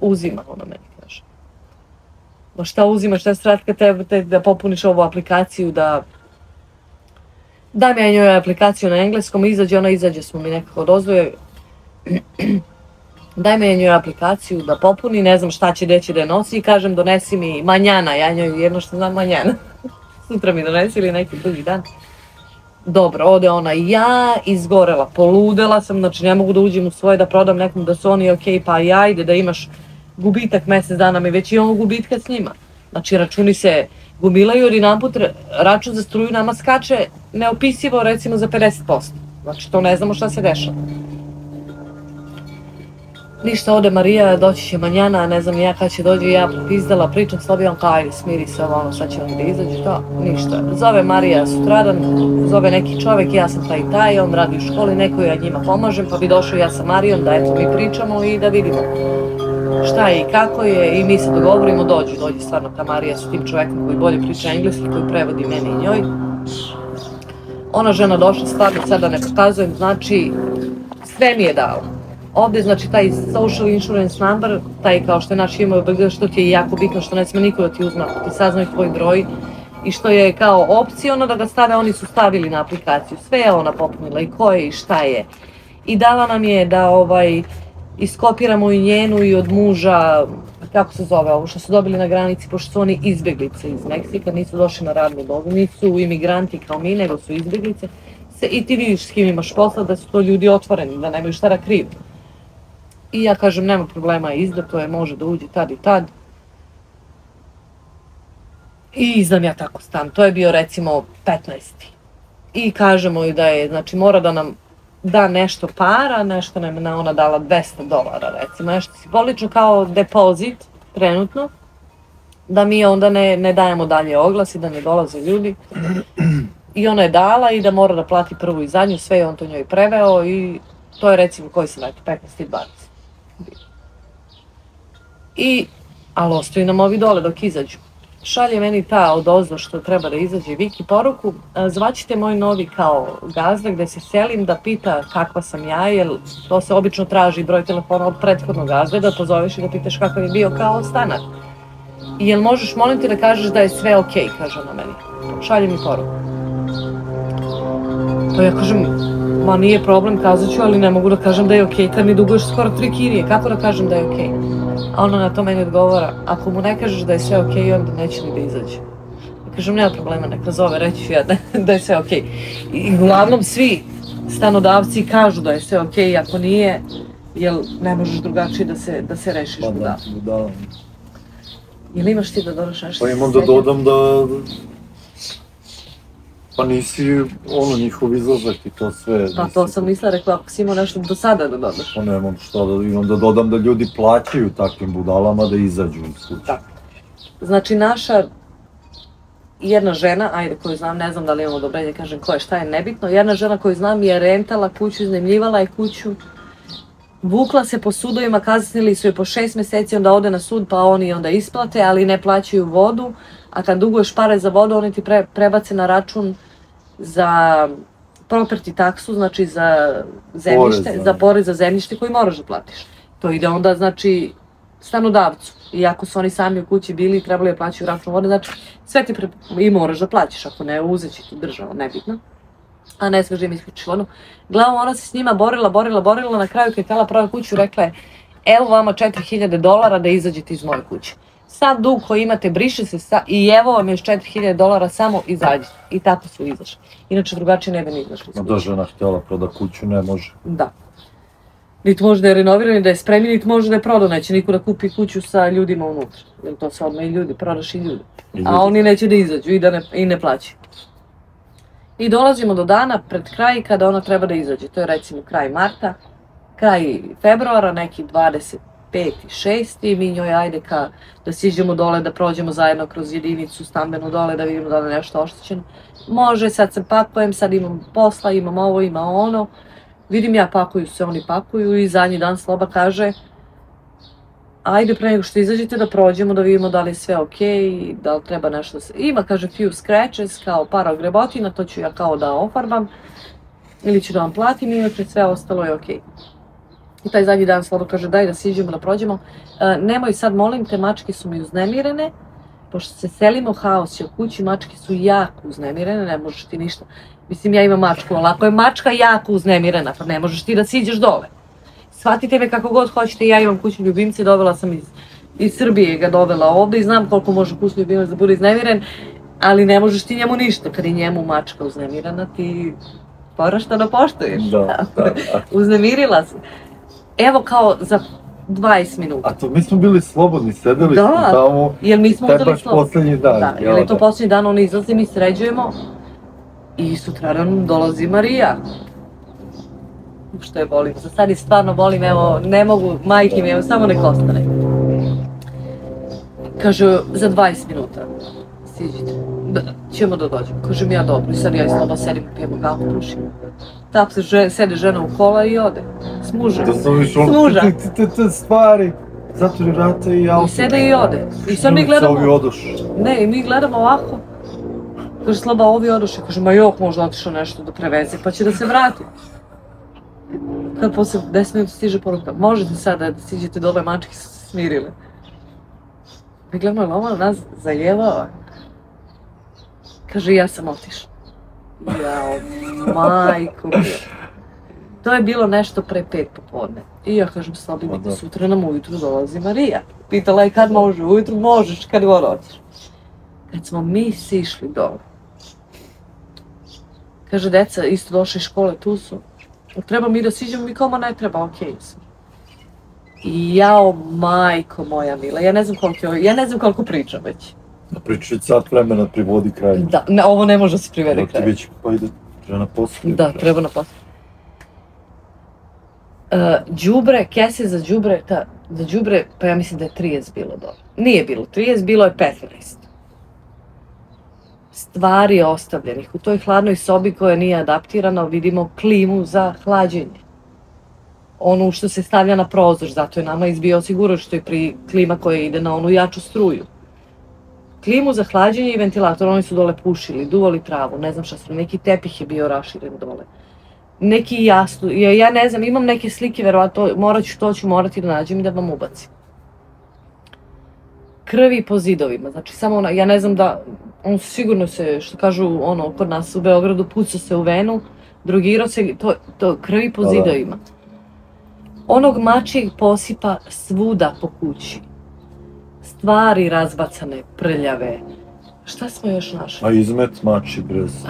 uzima ona meni. Ma šta uzima, šta je stratka te da popuniš ovu aplikaciju, daj mi ja njoj aplikaciju na engleskom, izađe smo mi nekako odozvoje, daj mi ja njoj aplikaciju da popuni, ne znam šta će, gde će da je nosi i kažem donesi mi manjana, ja njoj jedno što znam manjana, sutra mi donesi ili neki drugi dan. Dobro, ode ona i ja izgorela, poludela sam, znači ne mogu da uđem u svoje da prodam nekom da su oni okej, pa i ajde da imaš gubitak mesec dana, mi već imamo gubitka s njima. Znači računi se gomilaju jer jedanput račun za struju nama skače neopisivo recimo za 50%. Znači to ne znamo šta se dešava. Ništa, ode Marija, doći će manjana, ne znam ja kad će dođe, ja pizdala, pričam s tobom, kao ajde smiri se ovo, sad će oni da izađu, to, ništa. Zove Marija sutradan, zove neki čovek, ja sam taj i taj, on radi u školi, neko ja njima pomažem, pa bi došao ja sa Marijom, da eto mi pričamo i da vidimo šta je i kako je i mi se dogovorimo, dođe stvarno ta Marija sa tim čovekom koji bolje priča engleski, koji prevodi meni i njoj. Ona žena došla, stvarno sad da ne pokazujem, znači sve mi je dala. Ovde znači taj social insurance number, taj kao što je naš JMBG, što ti je jako bitno, što ne sme niko da ti uzme, ti saznaju tvoj broj i što je kao opciono da ga stave, oni su stavili na aplikaciju, sve je ona popunila i ko je i šta je. I dala nam je da iskopiramo i njenu i od muža, kako se zove ovo, što su dobili na granici, pošto su oni izbeglice iz Meksika, nisu došli na radnu dobu, nisu imigranti kao mi, nego su izbeglice. I ti vidiš s kim imaš posla, da su to ljudi otvoreni, da nemaju šta da kriju. I ja kažem, nema problema, izdato je, može da uđe tad i tad. I izdam ja tako stan, to je bio recimo 15. I kažemo joj da je, znači mora da nam da nešto para, nešto nam je ona dala $200 recimo, nešto simbolično kao depozit trenutno, da mi onda ne dajemo dalje oglas i da ne dolaze ljudi. I ona je dala i da mora da plati prvu i zadnju, sve je on to njoj preveo i to je recimo koji sam rekao, 15 i 20. Ali ostaju nam ovi dole dok izađu. Šalje meni ta odozva što treba da izađe Viki poruku, zvaćite moj novi kao gazda gde se selim da pita kakva sam ja, jer to se obično traži broj telefona od prethodnog gazde, da pozoveš i da pitaš kakav je bio kao stanar. I jel možeš molim te da kažeš da je sve okej, kaže ona meni. Šalje mi poruku. Pa ja kažem, ma nije problem, kazat ću, ali ne mogu da kažem da je okej, kad mi duguješ skoro 3 kirije, kako da kažem da je okej? A ona na to meni odgovara, ako mu ne kažeš da je sve okej, onda neće ni da izađe. Ja kažem, nema problema, neka zove, reći ću ja da je sve okej. I uglavnom svi stanodavci kažu da je sve okej, ako nije, jer ne možeš drugačije da se rešiš budala. Jel imaš ti da dodaš nešto? Pa imam da dodam da... Pa nisi njihov izlazak i to sve. Pa to sam mislila, rekla, ako si imao nešto do sada da dodaš. Pa nemam šta da imam da dodam da ljudi plaćaju takvim budalama da izađu iz kuće. Tako. Znači naša jedna žena, ajde koju znam, ne znam da li imamo odobrenje, kažem ko je, šta je, nebitno, jedna žena koju znam je rentala kuću, iznajmljivala je kuću, vukla se po sudovima, kasnili su je po 6 meseci, onda ode na sud pa oni onda isplate, ali ne plaćaju vodu, a kad duguješ pare za vodu, oni ti prebace na račun za property taksu, znači za zemljište, za porez za zemljište koji moraš da platiš. To ide onda, znači, stanodavcu. Iako su oni sami u kući bili i trebali da plaćaju račun vode, znači sve ti i moraš da plaćaš, ako ne, uzet će ti država, nebitno. A ne smiješ da im isključiš vodu. Glavno, ona se s njima borila, na kraju kad je htjela prava kuću, rekla je, evo vama $4.000 da izađete iz moje kuće. sav dug koji imate briše se i evo vam još $4.000, samo izađite. I tako su izašli. Inače drugačije ne bi ni izašli. Da žena htjela proda kuću, ne može. Da. Niti može da je renovirano, da je spremljen, niti može da je prodao. Neće niko da kupi kuću sa ljudima unutra. Jer to su odmah i ljudi, prodaš i ljudi. A oni neće da izađu i ne plaćaju. I dolazimo do dana pred kraj kada ona treba da izađe. To je recimo kraj marta, kraj februara, neki 25. 6. Mi njoj ajde da siđemo dole, da prođemo zajedno kroz jedinicu stambenu dole, da vidimo da li je nešto oštećeno. Može, sad se pakujem, sad imam posla, imam ovo, ima ono. Vidim ja, pakuju se, oni pakuju i zadnji dan Sloba kaže ajde pre nego što izađete da prođemo, da vidimo da li je sve okej, da li treba nešto se... Ima, kaže, few scratches, kao par ogrebotina, to ću ja kao da ofarbam ili ću da vam platim, inače sve ostalo je okej. I taj zadnji dan Slobo kaže daj da siđemo, da prođemo. Nemoj sad, molim te, mačke su mi uznemirene, pošto se selimo, haos je u kući, mačke su jako uznemirene, ne možeš ti ništa. Mislim, ja imam mačku, ali ako je mačka jako uznemirena, pa ne možeš ti da siđeš dole. Shvatite me kako god hoćete, ja imam kućni ljubimce, dovela sam iz Srbije ga dovela ovde i znam koliko može kućni ljubimac da bude iznemiren, ali ne možeš ti njemu ništa, kad je njemu mačka uznemirana, ti moraš to da poštuješ. Da. Uznemirila se. Evo kao za 20 minuta. A to mi smo bili slobodni, sedeli smo tamo, taj baš posljednji dan. Da, jer je to posljednji dan, on izlazi, mi sređujemo i sutradan dolazi Marija. Što je volim, za sad i stvarno volim, evo, ne mogu, majke mi, evo, samo nek ostane. Kaže, za 20 minuta, siđite, ćemo da dođemo. Kažem ja dobro, i sad ja i Sloba sedim, pijemo kafu, pušimo. Tako se sede žena u kola i ode, s mužem. Da sam viš ono, te stvari, zatvori vrata i auto. I sede i ode. I sad mi gledamo... Ovi odoš. Ne, i mi gledamo ovako. Kaže Sloba, ovi odoše, kaže, ma jok, možda otišao nešto da preveze, pa će da se vrati. Kad posle 10 minuta stiže poruka, možete sada da siđete dole, mačke su se smirile. Mi gledamo, ova nas zajevava. Kaže, ja sam otišla. Jao, majko. To je bilo nešto pre 5 popodne. I ja kažem Slobi, sutra nam ujutru dolazi Marija. Pitala je kad može, ujutru možeš, kad god hoćeš. Kad smo mi sišli dole. Kaže, deca isto došli iz škole, tu su. Treba mi da siđemo, mi kao ma ne treba, okej sam. I jao, majko moja mila, ja ne znam koliko pričam već. Pričaj sat vremena privodi kraj. Da, ovo ne može se privede kraj. Ti već pa ide, treba na poslu. Da, treba na poslu. Đubre, kese za đubre, pa ja mislim da je 30 bilo dobro. Nije bilo 30, bilo je 15. Stvari ostavljenih. U toj hladnoj sobi koja nije adaptirana vidimo klimu za hlađenje. Ono što se stavlja na prozor, zato je nama izbio osigurač što je klima koja ide na onu jaču struju. Klimu za hlađenje i ventilator, oni su dole pušili, duvali travu, ne znam šta su, neki tepih je bio raširen dole. Neki jasno, ja ne znam, imam neke slike, verovatno, to ću morati da nađem i da vam ubacim. Krvi po zidovima, znači samo ona, ja ne znam da, on sigurno se, što kažu ono, kod nas u Beogradu, puca se u venu, drogirao se, to krvi po zidovima. Onog mačijeg posipa svuda po kući. Stvari razbacane, prljave. Šta smo još našli? A izmet mači brez...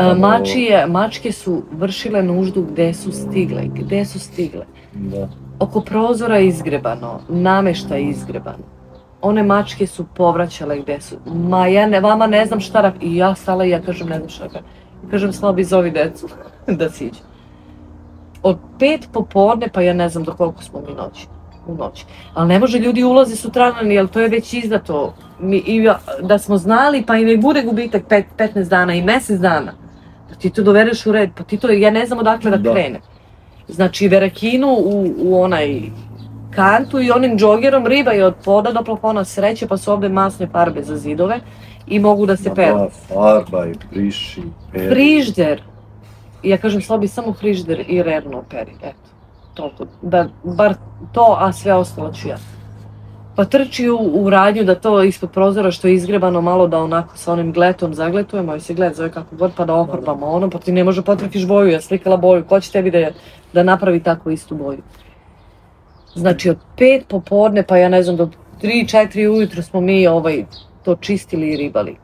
Mačke su vršile nuždu gde su stigle. Oko prozora je izgrebano, nameštaj je izgrebano. One mačke su povraćale gde su. Ma ja vama ne znam šta rap... I ja stala i ja kažem ne znam šta rap... Kažem Slobi zovi decu da siđe. Od 5 popodne pa ja ne znam do koliko smo mi u noći. Ali ne može, ljudi ulaze sutradan, jer to je već izdato. Da smo znali, pa i ne bude gubitak 15 dana i mesec dana. Da ti to dovedeš u red, pa ti to, ja ne znam odakle da krene. Znači, verakinu u onaj kantu i onim džogerom riba je od poda do plafona sreće, pa su ovde masne farbe za zidove i mogu da se peru. Farba i briši, peri. Frižder. Ja kažem Slobi, samo frižder i rerno peri, eto. Toliko, da bar to, a sve ostalo ću ja. Pa trči u radnju da to ispod prozora što je izgrebano malo da onako sa onim gletom zagletujemo, i se glet zove kako god, pa da okorbamo ono, pa ti ne može potrafiš boju, ja slikala boju, ko će tebi da napravi takvu istu boju. Znači od 5 popodne, pa ja ne znam, 3-4 ujutro smo mi to čistili i ribali.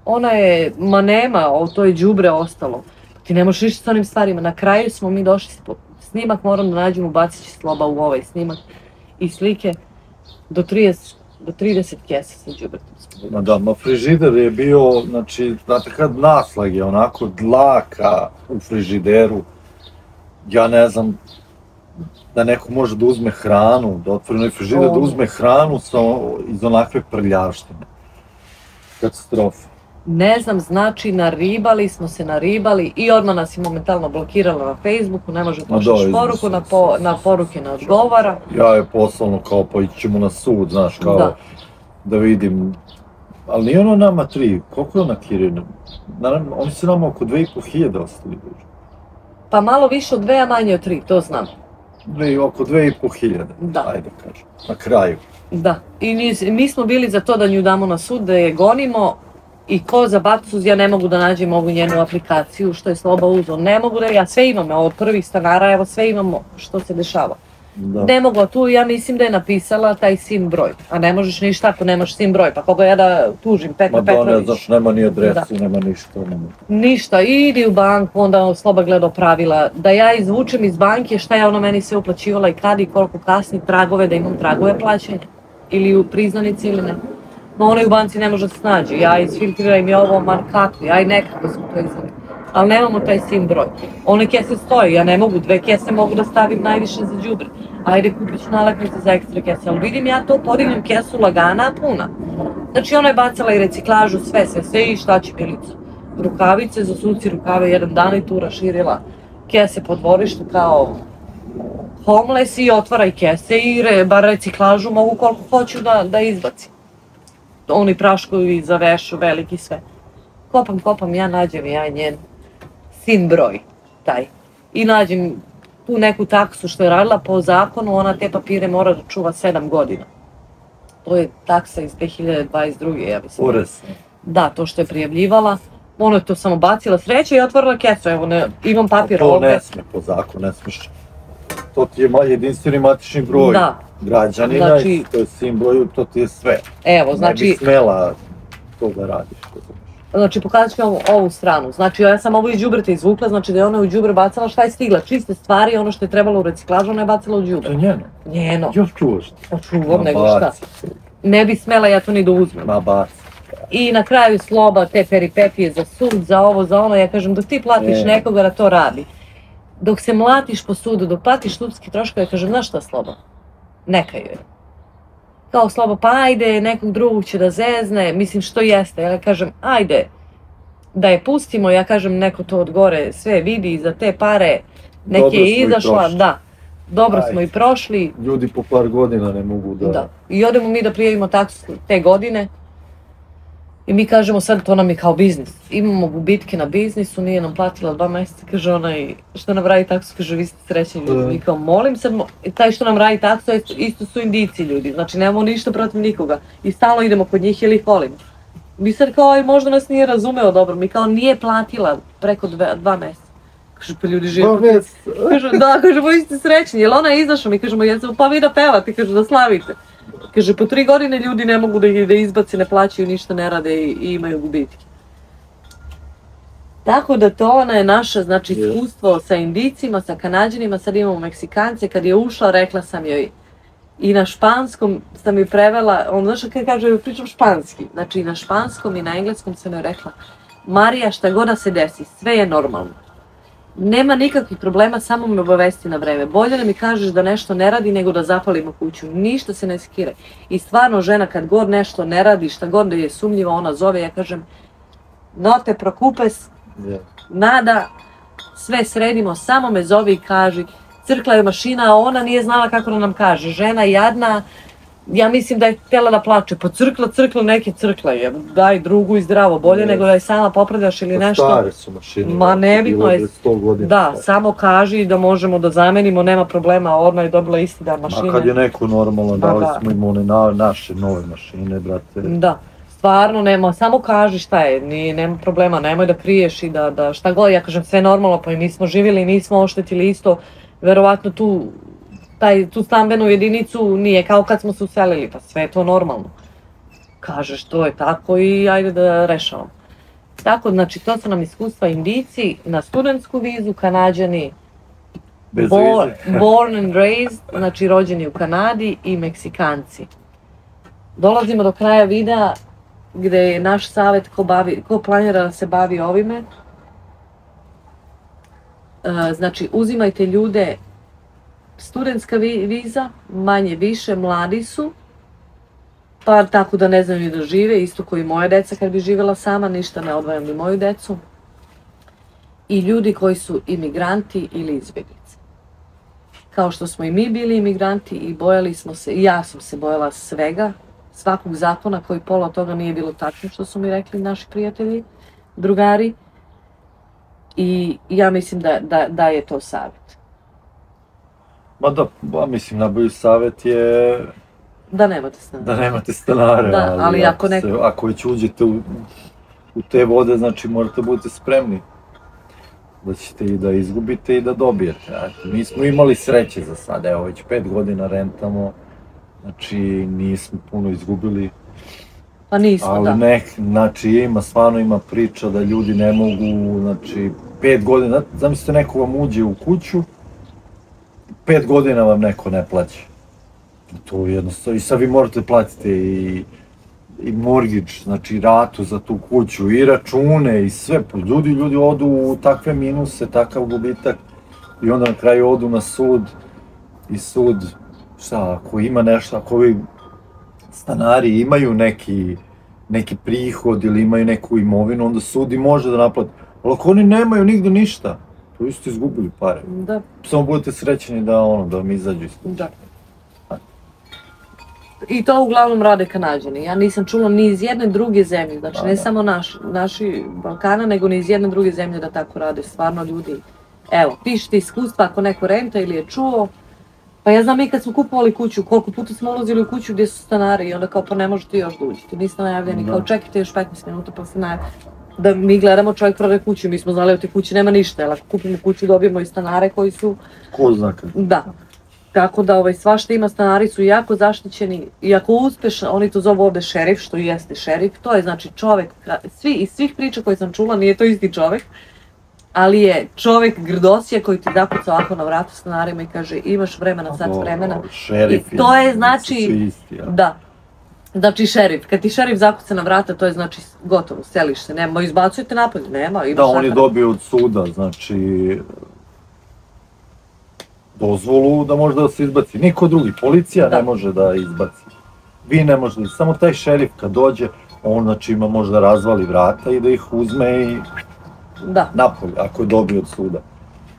Ona je, ma nema, to je đubre ostalo. Ti ne možeš ništa s onim stvarima. Na kraju smo mi došli, snimak moram da nađem, ubacit će Sloba u ovaj snimak i slike, do 30 kesa sa đubretom. Da, frižider je bio, znači, znate kad naslag je onako dlaka u frižideru, ja ne znam, da neko može da uzme hranu, da otvori onaj frižider, da uzme hranu iz onakve prljavštine. Katastrofa. Ne znam, znači naribali smo se i odmah nas je momentalno blokiralo na Facebooku, ne može pošliš poruku, na poruke ne odgovara. Ja je poslovno kao pa ićemo na sud, znaš, kao da vidim, ali nije ono nama 3, koliko je ona Kirina? Naravno, oni su nama oko 2500 ostali duže. Pa malo više od 2, a manje od 3, to znam. Oko 2500, ajde kažem, na kraju. Da, i mi smo bili za to da nju damo na sud, da je gonimo. I ko za Bacus, ja ne mogu da nađem ovu njenu aplikaciju, što je Sloba uzeo. Ne mogu da, ja sve imam, od prvih stanara, evo sve imamo što se dešava. Ne mogu, a tu ja mislim da je napisala taj SIM broj, a ne možeš ništa ako nemaš SIM broj, pa koga ja da tužim, Petra Petrović. Ma da, ne znaš, nema ni adresu, nema ništa. Ništa, idi u banku, onda Sloba gledao pravila, da ja izvučem iz banke šta je ona meni sve uplaćivala i kada i koliko kasni tragove, da imam tragove plaćanja, ili u priznanici ili ne. No ona u banci ne može da se snađe, ja isfiltriram i ovo, man kako, ja i nekako smo to izvali. Ali nemamo taj SIM broj. One kese stoje, ja ne mogu, 2 kese mogu da stavim najviše za đubre. Ajde kupit ću nalepnice za ekstra kese, ali vidim ja to, podignem kesu lagana, puna. Znači ona je bacala i reciklažu, sve i šta će Milica. Rukavice, zasuci rukave jedan dan i tu raširila kese po dvorištu kao homeless i otvaraj kese i bar reciklažu mogu koliko hoću da izbacim. Oni praškovi za vešu, veliki sve. Kopam, ja nađem ja i njen SIM broj, taj. I nađem tu neku taksu što je radila po zakonu, ona te papire mora da čuva 7 godina. To je taksa iz 2022. ja mislim. Porez. Da, to što je prijavljivala. Ona je to samo bacila sreće i otvorila kesu, evo imam papir ovdje. To ne sme po zakonu, ne smiješ. To ti je jedinstveni matični broj građanina, to je SIM broj, to ti je sve. Evo, znači... Ne bi smela to da radiš. Znači, pokazat ću vam ovu stranu. Znači, ja sam ovo iz đubreta izvukla, znači da je ona u đubre bacala šta je stigla. Čiste stvari, ono što je trebalo u reciklažu, ona je bacala u đubre. To je njeno? Njeno. Još čuvaš? Pa čuvam, nego šta. Ne bi smela ja to ni da uzmem. Ma baci. I na kraju Sloba te peripetije za sud, za ovo, za ono, ja kažem dok ti platiš nekoga da to radi. Dok se mlatiš po sudu, dok platiš sudski troškove, ja kažem, znaš šta Sloba? Neka joj. Kao Sloba, pa ajde, nekog drugog će da zezne, mislim što jeste, ja kažem, ajde, da je pustimo, ja kažem, neko to od gore sve vidi, za te pare, neke je izašla, da, dobro smo i prošli. Ljudi po par godina ne mogu da... Da, i odemo mi da prijavimo taksu te godine, i mi kažemo sad to nam je kao biznis, imamo gubitke na biznisu, nije nam platila 2 mjeseca, kaže onaj što nam radi taksu, kaže vi ste srećni ljudi, mi kao molim se, taj što nam radi taksu isto su Indijci ljudi, znači nemamo ništa protiv nikoga i stalno idemo kod njih ili ih volimo. Mi sad kao možda nas nije razumeo dobro, mi kao nije platila preko 2 mjeseca. Kaže pa ljudi žive. 2 mjeseca? Da, kaže vi ste srećni, jel ona je izašla, mi kažemo jesmo pa vi da pevate, kaže da slavite. Kaže, po 3 godine ljudi ne mogu da izbaci, ne plaćaju, ništa ne rade i imaju gubitke. Tako da to ona je naša, znači, iskustvo sa Indijcima, sa Kanađanima, sad imamo Meksikance, kad je ušla, rekla sam joj, i na španskom sam joj prevela, znaš kada kaže, pričam španski, znači i na španskom i na engleskom sam joj rekla, Marija, šta god da se desi, sve je normalno. Nema nikakvih problema, samo me obavesti na vreme. Bolje da mi kažeš da nešto ne radi nego da zapalimo kuću. Ništa se ne skira. I stvarno žena kad god nešto ne radi, šta god da je sumnjiva, ona zove, ja kažem no te preocupes, nada, sve sredimo, samo me zove i kaži. Crkla je mašina, a ona nije znala kako da nam kaže. Žena jadna, ja mislim da je htjela da plače, pa crkla neke crkla je, daj drugu i zdravo, bolje nego da je sama popravljaš ili nešto. Stare su mašine, ma nebitno je, da, samo kaži da možemo da zamenimo, nema problema, ona je dobila isti dan mašine. A kad je neko normalno, dali smo im one naše nove mašine, brate. Da, stvarno nema, samo kaži šta je, nema problema, nemoj da kriješ i da šta god, ja kažem sve normalno, pa i mi smo živjeli, nismo oštetili isto, verovatno tu tu stambenu jedinicu nije kao kad smo se uselili, pa sve je to normalno. Kažeš, to je tako i ajde da rešavamo. Tako, znači, to su nam iskustva Indijci na studentsku vizu, Kanađani Bez vize. born and raised, znači rođeni u Kanadi, i Meksikanci. Dolazimo do kraja videa gde je naš savjet ko planira da se bavi ovime. Znači, uzimajte ljude, studentska viza, manje više, mladi su, pa tako da ne znaju ni da žive, isto koji moja deca kad bi živjela sama, ništa ne odvajam ni moju decu. I ljudi koji su imigranti ili izbjeglice. Kao što smo i mi bili imigranti i bojali smo se, i ja sam se bojala svega, svakog zakona koji pola od toga nije bilo tačno što su mi rekli naši prijatelji, drugari. I ja mislim da je to savjet. Ma da, mislim, najbolji savjet je Da nemate stanare. da nemate stanare, Da, ali ako već uđete u te vode, znači morate budete spremni da ćete i da izgubite i da dobijete. Mi smo imali sreće za sad, evo već 5 godina rentamo, znači nismo puno izgubili. Pa nismo, da. Ali znači stvarno ima priča da ljudi ne mogu, znači 5 godina, zamislite neko vam uđe u kuću, 5 godina vam neko ne plaća. To je jednostavno, i sad vi morate platiti i mortgage, znači ratu za tu kuću, i račune, i sve. Ljudi odu u takve minuse, takav gubitak, i onda na kraju odu na sud, i sud, šta, ako ima nešto, ako ovi stanari imaju neki prihod ili imaju neku imovinu, onda sud i može da naplati. Ali ako oni nemaju nigde ništa, to isto izgubili pare. Da. Samo budete srećeni da vam izađu iz kuće. Da. I to uglavnom rade Kanađani. Ja nisam čula ni iz jedne druge zemlje, znači ne samo naši Balkana, nego ni iz jedne druge zemlje da tako rade. Stvarno ljudi, evo, pišite iskustva ako neko renta ili je čuo. Pa ja znam, mi kad smo kupovali kuću, koliko puta smo ulazili u kuću gdje su stanari i onda kao pa ne možete još da uđete, niste najavljeni, kao čekajte još 15 minuta pa se najavljeni. Da mi gledamo, čovjek prodaje kuću, mi smo znali u te kući nema ništa, jer ako kupimo kuću dobijemo i stanare koji su... Ko zna kad? Da. Tako da svašta ima, stanari su jako zaštićeni i ako uspeš, oni to zovu ovdje šerif, što i jeste šerif, to je znači čovjek, iz svih priča koje sam čula, nije to isti čovjek, ali je čovjek grdosija koji ti zakuca ovako na vratu stanarima i kaže imaš vremena, sad vremena. Šerif je, to je znači, da, znači šerif, kad ti šerif zakuca na vrata, to je znači gotovo, seliš se, nema, izbacujete napolje, nema, imaš. Da, on je dobio od suda, znači, dozvolu da može da se izbaci. Niko drugi, policija ne može da izbaci. Vi ne možete, samo taj šerif kad dođe, on znači može da razvali vrata i da ih uzme i napolje, ako je dobio od suda.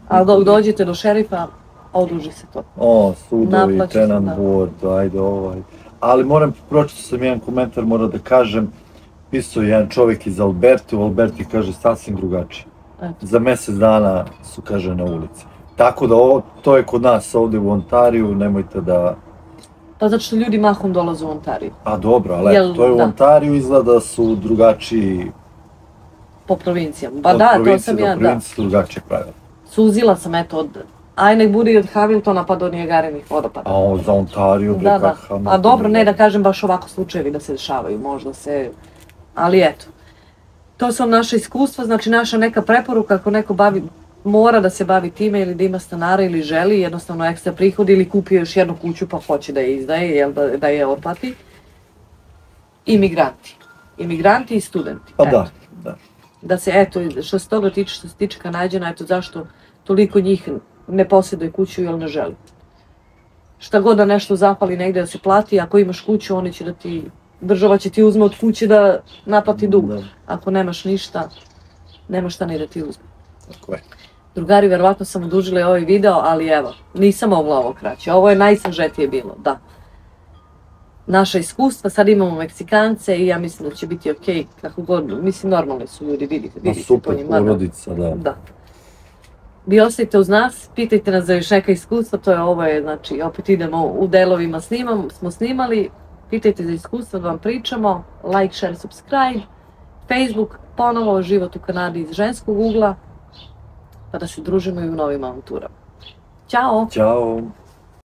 Ali dok dođete do šerifa, oduži se to. Sudovi, tenant board, ajde Ali moram, pročitao sam jedan komentar, moram da kažem, pisao je jedan čovjek iz Alberti, u Alberti kaže sasvim drugačije. Za mjesec dana su, kaže, na ulici. Tako da to je kod nas ovdje u Ontariju, nemojte da... Pa zato što ljudi mahom dolaze u Ontariju. A dobro, ali to je u Ontariju, izgleda da su drugačiji... Po provincijama. Pa da, to sam ja, da. Po provinciji su drugačije pravila. Suzila sam, eto, aj nek bude i od Hamiltona pa do Nijagarenih vodopada. A za Ontariju, bre, kak Hamilton. A dobro, ne da kažem baš ovako slučajevi da se dešavaju, možda se... Ali eto. To su naše iskustva, znači naša neka preporuka ako neko mora da se bavi time ili da ima stanara ili želi jednostavno ekstra prihod ili kupi još jednu kuću pa hoće da je izdaje, da je otplati. Imigranti i studenti. Pa da. Da se, eto, što se toga tiče, što se tiče Kanađana, eto zašto toliko njih ne posjeduje kuću ili ne želi. Šta god da nešto zapali negdje da se plati, ako imaš kuću, oni će da ti, država će ti uzme od kuće da naplati dug. Ako nemaš ništa, nemaš šta ni da ti uzme. Tako je. Drugari, verovatno sam odužila ovaj video, ali evo, nisam mogla ovo kraće. Ovo je najsažetije bilo, da. Naša iskustva, sad imamo Meksikance i ja mislim da će biti okej, kako god, mislim normalni su ljudi, vidite po njima. Super porodica, da. Vi ostavite uz nas, pitajte nas za još neka iskustva, ovo je, znači, opet idemo u delovima smo snimali, pitajte za iskustva da vam pričamo, like, share, subscribe, Facebook, ponovo Život u Kanadi iz ženskog ugla, pa da se družimo i u novim avanturama. Ćao! Ćao!